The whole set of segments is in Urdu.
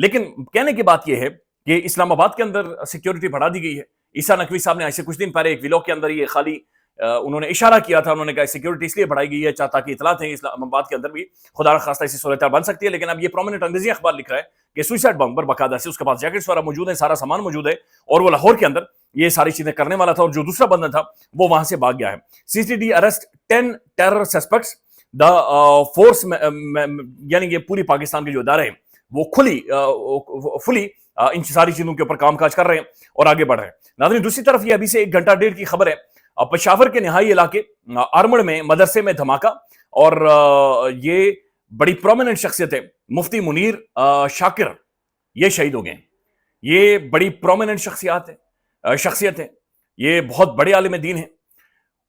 لیکن کہنے کی بات یہ ہے کہ اسلام آباد کے اندر سیکیورٹی بڑھا دی گئی ہے. عیسیٰ نقوی صاحب نے ایسے کچھ دن پہلے ایک ویلاگ کے اندر یہ خالی انہوں نے اشارہ کیا تھا. انہوں نے کہا سیکیورٹی اس لیے بڑھائی گئی ہے تاکہ اطلاعات ہیں اسلام آباد کے اندر بھی خدا نخواستہ ایسی صورتحال بن سکتی ہے. لیکن اب یہ پرومیننٹ انگریزی اخبار لکھ رہا ہے کہ سوئسائڈ بمبر باقاعدہ سے اس کے پاس جیکٹس وغیرہ موجود ہیں, سارا سامان موجود ہے, اور وہ لاہور کے اندر یہ ساری چیزیں کرنے والا تھا, اور جو دوسرا بندہ تھا وہ وہاں سے بھاگ گیا ہے. C T D arrest 10 terror suspects. The force یعنی کہ پوری پاکستان کے جو ادارے ہیں وہ فلی ان ساری چیزوں کے اوپر کام کاج کر رہے ہیں اور آگے بڑھ رہے ہیں. ناظرین دوسری طرف یہ ابھی سے 1 گھنٹہ ڈیڑھ کی خبر ہے, پشاور کے نہائی علاقے آرمڑ میں مدرسے میں دھماکہ, اور یہ بڑی پرومیننٹ شخصیت ہے مفتی منیر شاکر, یہ شہید ہو گئے. یہ بڑی پرومیننٹ شخصیت ہے, یہ بہت بڑے عالم دین ہیں,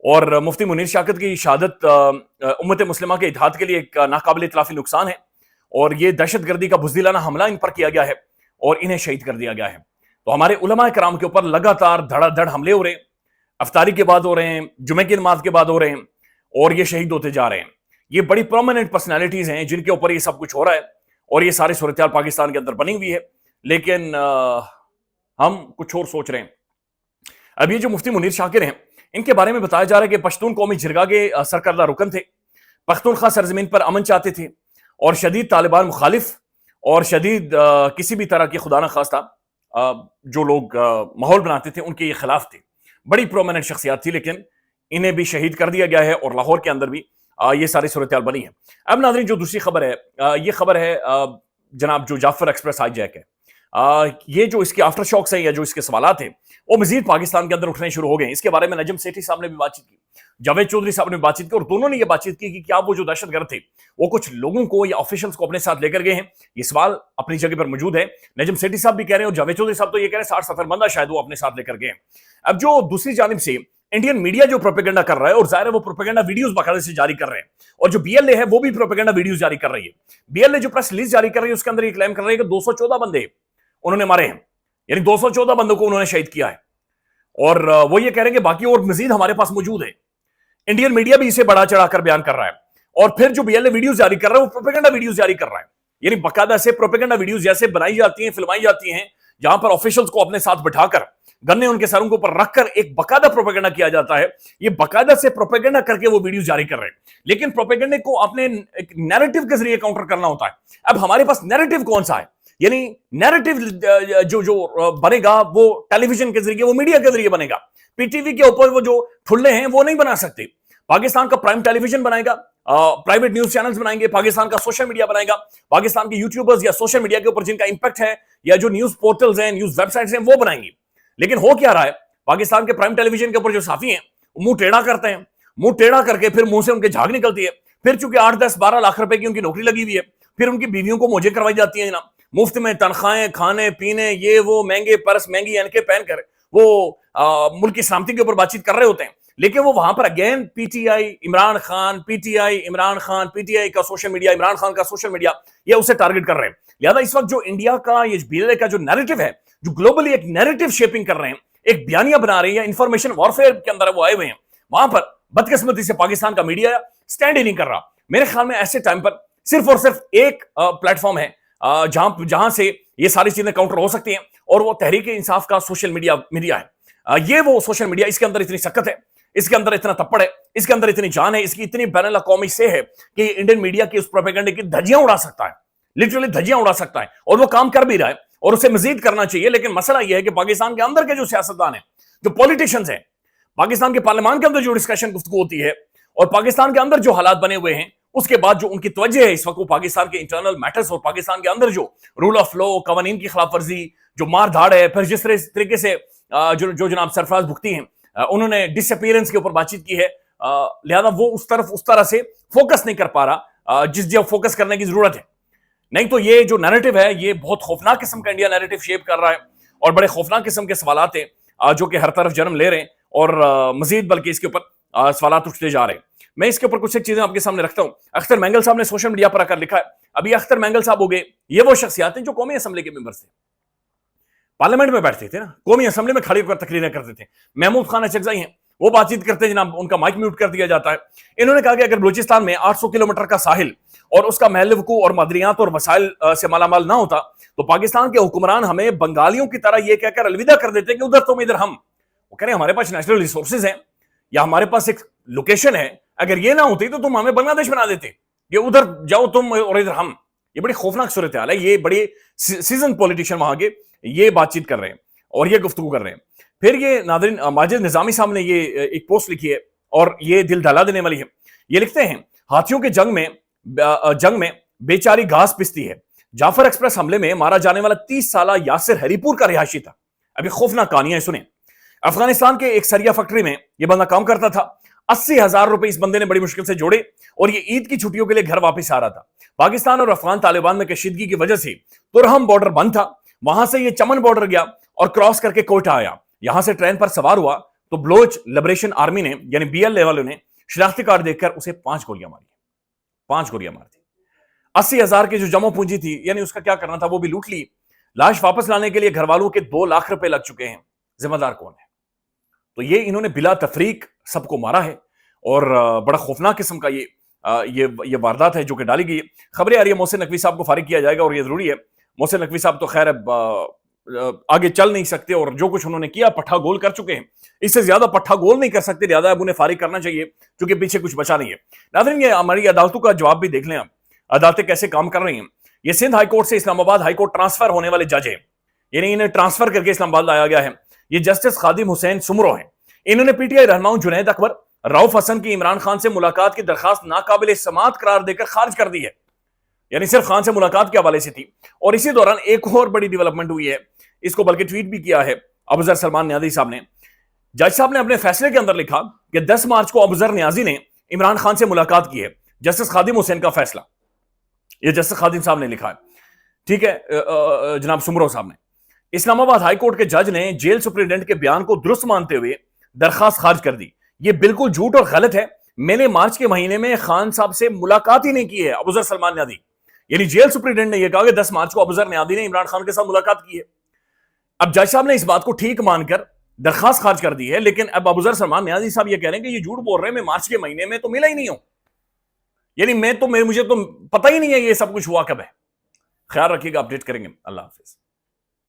اور مفتی منیر شاکر کی شہادت امت مسلمہ کے اتحاد کے لیے ایک ناقابل اطلافی نقصان ہے, اور یہ دہشت گردی کا بزدلانہ حملہ ان پر کیا گیا ہے اور انہیں شہید کر دیا گیا ہے. تو ہمارے علماء کرام کے اوپر لگاتار دھڑا دھڑ حملے ہو رہے ہیں, افطاری کے بعد ہو رہے ہیں, جمعے کی نماز کے بعد ہو رہے ہیں, اور یہ شہید ہوتے جا رہے ہیں. یہ بڑی پرومیننٹ پرسنالٹیز ہیں جن کے اوپر یہ سب کچھ ہو رہا ہے, اور یہ ساری صورتحال پاکستان کے اندر بنی ہوئی ہے, لیکن ہم کچھ اور سوچ رہے ہیں. اب یہ جو مفتی منیر شاکر ہیں ان کے بارے میں بتایا جا رہا ہے کہ پشتون قومی جرگہ کے سرکردہ رکن تھے, پختونخوا سرزمین پر امن چاہتے تھے, اور شدید طالبان مخالف اور شدید کسی بھی طرح کی خدا نخواستہ جو لوگ ماحول بناتے تھے ان کے یہ خلاف تھے. بڑی پرومیننٹ شخصیات تھی, لیکن انہیں بھی شہید کر دیا گیا ہے, اور لاہور کے اندر بھی یہ ساری صورتحال بنی ہے. اب ناظرین جو دوسری خبر ہے, یہ خبر ہے جناب جو جعفر ایکسپریس ہائی جیک ہے, یہ جو اس کے آفٹر شاکس ہیں یا جو اس کے سوالات ہیں وہ مزید پاکستان کے اندر اٹھنے شروع ہو گئے ہیں. اس کے بارے میں نجم سیٹھی صاحب نے بھی بات چیت کی, جاوید چودھری صاحب نے بات چیت کی, اور دونوں نے یہ بات چیت کی کہ کیا وہ جو دہشت گرد تھے وہ کچھ لوگوں کو یا آفیشلز کو اپنے ساتھ لے کر گئے ہیں. یہ سوال اپنی جگہ پر موجود ہے. نجم سیٹھی صاحب بھی کہہ رہے ہیں اور جاوید چودھری صاحب تو یہ کہہ رہے ہیں 60-70 بندہ شاید وہ اپنے ساتھ لے کر گئے ہیں. اب جو دوسری جانب سے انڈین میڈیا جو پروپیگنڈا کر رہا ہے, اور ظاہر ہے وہ پروپیگنڈا ویڈیوز باقاعدہ سے جاری کر رہے ہیں, اور جو بی ایل اے ہے وہ بھی پروپیگنڈا ویڈیوز جاری کر رہی ہے. بی ایل اے جو پریس ریلیز جاری کر رہی ہے اس کے اندر یہ کلیم کر رہی ہے کہ 214 بندے انہوں نے مارے ہیں, یعنی 214 بندوں کو انہوں نے شہید کیا ہے, اور وہ یہ کہہ رہے ہیں کہ باقی اور مزید ہمارے پاس موجود ہے. انڈین میڈیا بھی اسے بڑا چڑھا کر بیان کر رہا ہے, اور پھر جو بی ایل اے ویڈیوز جاری کر رہا ہے وہ پروپیگنڈا ویڈیوز جاری کر رہا ہے, یعنی باقاعدہ سے پروپیگنڈا ویڈیوز جیسے بنائی جاتی ہیں, فلمائی جاتی ہیں, جہاں پر آفیشلز کو اپنے ساتھ بٹھا کر گنے ان کے سروں کے اوپر رکھ کر ایک باقاعدہ پروپیگنڈا کیا جاتا ہے. یہ باقاعدہ سے پروپیگنڈا کر کے وہ ویڈیوز جاری کر رہے ہیں, لیکن پروپیگنڈے کو اپنے ایک نیریٹو کے ذریعے کاؤنٹر کرنا ہوتا ہے. اب ہمارے پاس نیریٹو کون سا ہے, یعنی نیریٹو جو بنے گا وہ ٹیلی ویژن کے ذریعے, وہ میڈیا کے ذریعے بنے گا. پی ٹی وی کے اوپر وہ جو ٹھلے ہیں وہ نہیں بنا سکتے. پاکستان کا پرائم ٹیلی ویژن بنائے گا, پرائیویٹ نیوز چینلز بنائیں گے, پاکستان کا سوشل میڈیا بنائے گا, پاکستان کے یوٹیوبرز یا سوشل میڈیا کے اوپر جن کا امپیکٹ ہے, یا جو نیوز پورٹلز ہیں, نیوز ویب سائٹس ہیں, وہ بنائیں گے. لیکن ہو کیا رہا ہے, پاکستان کے پرائم ٹیلی ویژن کے اوپر جو صحافی ہیں منہ ٹیڑھا کرتے ہیں, منہ ٹیڑھا کر کے پھر منہ سے ان کے جھاگ نکلتی ہے. پھر چونکہ 8-10-12 لاکھ روپے کی ان کی نوکری لگی ہوئی ہے, پھر ان کی بیویوں کو موجیں کروائی جاتی ہیں جناب, مفت میں تنخواہیں, کھانے پینے, یہ وہ مہنگے پرس, مہنگی اینکیں پہن کر وہ ملک کی سلامتی کے اوپر بات چیت کر رہے ہوتے ہیں. لیکن وہ وہاں پر again P T I Imran Khan, P T I Imran Khan, P T I کا سوشل میڈیا, عمران خان کا سوشل میڈیا, یہ اسے ٹارگٹ کر رہے ہیں. لہذا اس وقت جو انڈیا کا یہ بی ایل اے کا جو نیریٹو ہے, جو گلوبلی ایک نیریٹو شیپنگ کر رہے ہیں, ایک بیانیہ بنا رہی ہے, انفارمیشن وارفیئر کے اندر وہ آئے ہوئے ہیں, وہاں پر بدقسمتی سے پاکستان کا میڈیا سٹینڈ ہی نہیں کر رہا. میرے خیال میں ایسے ٹائم پر صرف اور صرف ایک پلیٹ فارم ہے جہاں سے یہ ساری چیزیں کاؤنٹر ہو سکتی ہیں, اور وہ تحریک انصاف کا سوشل میڈیا ہے. یہ وہ سوشل میڈیا, اس کے اندر اتنی سخت ہے, اس کے اندر اتنا تپڑ ہے, اس کے اندر اتنی جان ہے, اس کی اتنی بین الاقوامی سے ہے کہ انڈین میڈیا کی اس پروپیگنڈے کی دھجیاں اڑا سکتا ہے, لٹرلی دھجیاں اڑا سکتا ہے, اور وہ کام کر بھی رہا ہے, اور اسے مزید کرنا چاہیے. لیکن مسئلہ یہ ہے کہ پاکستان کے اندر کے جو سیاستدان ہیں, جو پولیٹیشنز ہیں, پاکستان کے پارلیمان کے اندر جو ڈسکشن گفتگو ہوتی ہے, اور پاکستان کے اندر جو حالات بنے ہوئے ہیں, اس کے بعد جو ان کی توجہ ہے اس وقت وہ پاکستان کے انٹرنل میٹرز, اور پاکستان کے اندر جو رول آف لا, قوانین کی خلاف ورزی, جو مار دھاڑ ہے, پھر جس طریقے سے جو جناب سرفراز بھگتی ہیں انہوں نے ڈس اپیئرنس کے اوپر بات چیت کی ہے, لہذا وہ اس طرح سے فوکس نہیں کر پا رہا جس جگہ فوکس کرنے کی ضرورت ہے. نہیں تو یہ جو نیریٹو ہے یہ بہت خوفناک قسم کا انڈیا نیریٹو شیپ کر رہا ہے, اور بڑے خوفناک قسم کے سوالات ہیں جو کہ ہر طرف جنم لے رہے ہیں, اور مزید بلکہ اس کے اوپر سوالات اٹھتے جا رہے ہیں. میں اس کے اوپر کچھ ایک چیزیں آپ کے سامنے رکھتا ہوں. اختر مینگل صاحب نے سوشل میڈیا پر آ کر لکھا ہے, ابھی اختر مینگل صاحب ہو گئے, یہ وہ شخصیات ہیں جو قومی اسمبلی کے ممبرس تھے, پارلیمنٹ میں بیٹھتے تھے نا, قومی اسمبلی میں کھڑے ہو کر تقریریں کرتے تھے. محمود خان اچکزئی ہیں, وہ بات چیت کرتے ہیں جناب، ان کا مائک میوٹ کر دیا جاتا ہے. انہوں نے کہا کہ اگر بلوچستان میں 800 کلومیٹر کا ساحل اور اس کا محل وقوع اور معدنیات اور وسائل سے مالا مال نہ ہوتا تو پاکستان کے حکمران ہمیں بنگالیوں کی طرح یہ کہہ کر الوداع کر دیتے کہ ادھر تم ادھر ہم. وہ کہہ رہے ہیں ہمارے پاس نیچرل ریسورسز ہیں یا ہمارے پاس ایک لوکیشن ہے، اگر یہ نہ ہوتی تو تم ہمیں بنگلہ دیش بنا دیتے، یہ ادھر جاؤ تم اور ادھر ہم. یہ بڑی خوفناک صورتحال ہے. یہ بڑے سیزن پولیٹیشین وہاں کے یہ بات چیت کر رہے ہیں اور یہ گفتگو کر رہے ہیں. پھر یہ ناظرین ماجد نظامی صاحب نے یہ ایک پوسٹ لکھی ہے اور یہ دل دہلا دینے والی ہے. یہ لکھتے ہیں ہاتھیوں کے جنگ میں بیچاری گھاس پستی ہے. جعفر ایکسپریس حملے میں مارا جانے والا 30 سالہ یاسر ہری پور کا رہائشی تھا. ابھی خوفناک کہانیاں سنیں. افغانستان کے ایک سریا فیکٹری میں یہ بندہ کام کرتا تھا. 80,000 روپے اس بندے نے بڑی مشکل سے جوڑے اور یہ عید کی چھٹیوں کے لیے گھر واپس آ رہا تھا. پاکستان اور افغان طالبان میں کشیدگی کی وجہ سے ترہم بارڈر بند تھا. وہاں سے یہ چمن بارڈر گیا اور کراس کر کے کوئٹہ آیا. یہاں سے ٹرین پر سوار ہوا تو بلوچ لبریشن آرمی نے یعنی BLA والوں نے شناختی کارڈ دیکھ کر اسے 5 گولیاں ماری. 5 گولیاں مار دی. 80,000 کی جو جمع پونجی تھی یعنی اس کا کیا کرنا تھا وہ بھی لوٹ لی. لاش واپس لانے کے لیے گھر والوں کے 2 لاکھ روپے لگ چکے ہیں. ذمہ دار کون ہے؟ تو یہ انہوں نے بلا تفریق سب کو مارا ہے اور بڑا خوفناک قسم کا یہ واردات ہے جو کہ ڈالی گئی ہے. خبریں آ رہی ہے محسن نقوی صاحب کو فارغ کیا جائے گا اور یہ ضروری ہے. محسن نقوی صاحب تو خیر آگے چل نہیں سکتے اور جو کچھ انہوں نے کیا پٹھا گول کر چکے ہیں. اس سے زیادہ پٹھا گول نہیں کر سکتے، لہٰذا اب انہیں فارغ کرنا چاہیے کیونکہ پیچھے کچھ بچا نہیں ہے. ناظرین یہ ہماری عدالتوں کا جواب بھی دیکھ لیں آپ، عدالتیں کیسے کام کر رہی ہیں. یہ سندھ ہائی کورٹ سے اسلام آباد ہائی کورٹ ٹرانسفر ہونے والے جج ہیں، یعنی انہیں ٹرانسفر کر کے اسلام آباد لایا گیا ہے. یہ جسٹس خادم حسین سمرو ہیں. انہوں نے PTI رہنماؤں جنید اکبر، رؤف حسن کی عمران خان سے ملاقات کی درخواست ناقابل سماعت قرار دے کر خارج کر دی ہے. یعنی صرف خان سے ملاقات کے حوالے سے تھی. اور اسی دوران ایک اور بڑی ڈیولپمنٹ ہوئی ہے، اس کو بلکہ ٹویٹ بھی کیا ہے ابوذر سلمان نیازی صاحب نے. جج صاحب نے اپنے فیصلے کے اندر لکھا کہ 10 مارچ کو ابوذر نیازی نے عمران خان سے ملاقات کی ہے. جسٹس خادم حسین کا فیصلہ یہ جسٹس خادم صاحب نے لکھا ہے. ٹھیک ہے جناب سمرو صاحب نے. اسلام آباد ہائی کورٹ کے جج نے جیل سپرنٹینڈنٹ کے بیان کو درست مانتے ہوئے درخواست خارج کر دی. یہ بالکل جھوٹ اور غلط ہے. میں نے مارچ کے مہینے میں خان صاحب سے ملاقات ہی نہیں کی ہے. ابوذر سلمان نیازی یعنی جیل سپرنٹینڈنٹ نے یہ کہا کہ 10 مارچ کو ابوذر نیازی نے عمران خان کے ساتھ ملاقات کی ہے. اب جج صاحب نے اس بات کو ٹھیک مان کر درخواست خارج کر دی ہے، لیکن اب ابوذر سلمان نیازی صاحب یہ کہہ رہے ہیں کہ یہ جھوٹ بول رہے ہیں، میں مارچ کے مہینے میں تو ملا ہی نہیں ہوں، یعنی مجھے تو پتہ ہی نہیں ہے یہ سب کچھ ہوا کب ہے. خیال رکھیے گا، اپڈیٹ کریں گے. اللہ حافظ.